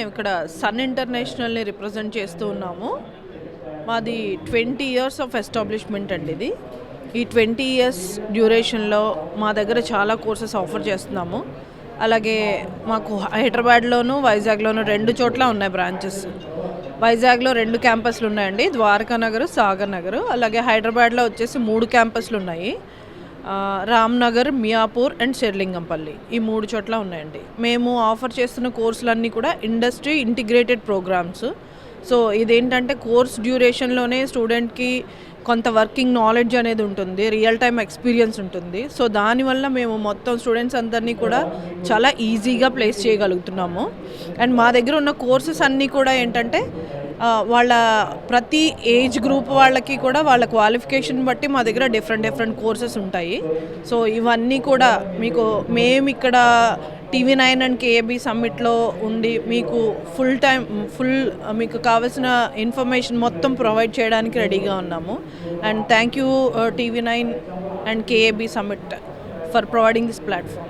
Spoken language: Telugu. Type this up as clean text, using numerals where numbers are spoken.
మేము ఇక్కడ సన్ ఇంటర్నేషనల్ని రిప్రజెంట్ చేస్తూ ఉన్నాము. మాది 20 ఇయర్స్ ఆఫ్ ఎస్టాబ్లిష్మెంట్ అండి ఇది. ఈ 20 ఇయర్స్ డ్యూరేషన్లో మా దగ్గర చాలా కోర్సెస్ ఆఫర్ చేస్తున్నాము. అలాగే మాకు హైదరాబాద్లోను వైజాగ్లోను 2 చోట్ల ఉన్నాయి బ్రాంచెస్. వైజాగ్లో 2 క్యాంపస్లు ఉన్నాయండి, ద్వారకా నగర్, సాగర్ నగర్. అలాగే హైదరాబాద్లో వచ్చేసి 3 క్యాంపస్లు ఉన్నాయి, రామ్నగర్, మియాపూర్ అండ్ షెర్లింగంపల్లి. ఈ 3 చోట్ల ఉన్నాయండి. మేము ఆఫర్ చేస్తున్న కోర్సులన్నీ కూడా ఇండస్ట్రీ ఇంటిగ్రేటెడ్ ప్రోగ్రామ్స్. సో ఇదేంటంటే కోర్స్ డ్యూరేషన్లోనే స్టూడెంట్కి కొంత వర్కింగ్ నాలెడ్జ్ అనేది ఉంటుంది, రియల్ టైమ్ ఎక్స్పీరియన్స్ ఉంటుంది. సో దానివల్ల మేము మొత్తం స్టూడెంట్స్ అందరినీ కూడా చాలా ఈజీగా ప్లేస్ చేయగలుగుతున్నాము. అండ్ మా దగ్గర ఉన్న కోర్సెస్ అన్నీ కూడా ఏంటంటే వాళ్ళ ప్రతి ఏజ్ గ్రూప్ వాళ్ళకి కూడా వాళ్ళ క్వాలిఫికేషన్ బట్టి మా దగ్గర డిఫరెంట్ కోర్సెస్ ఉంటాయి. సో ఇవన్నీ కూడా మేము ఇక్కడ TV9 అండ్ KAB సమ్మిట్లో ఉండి మీకు ఫుల్ మీకు కావాల్సిన ఇన్ఫర్మేషన్ మొత్తం ప్రొవైడ్ చేయడానికి రెడీగా ఉన్నాము. And thank you TV9 and KAB summit for providing this platform.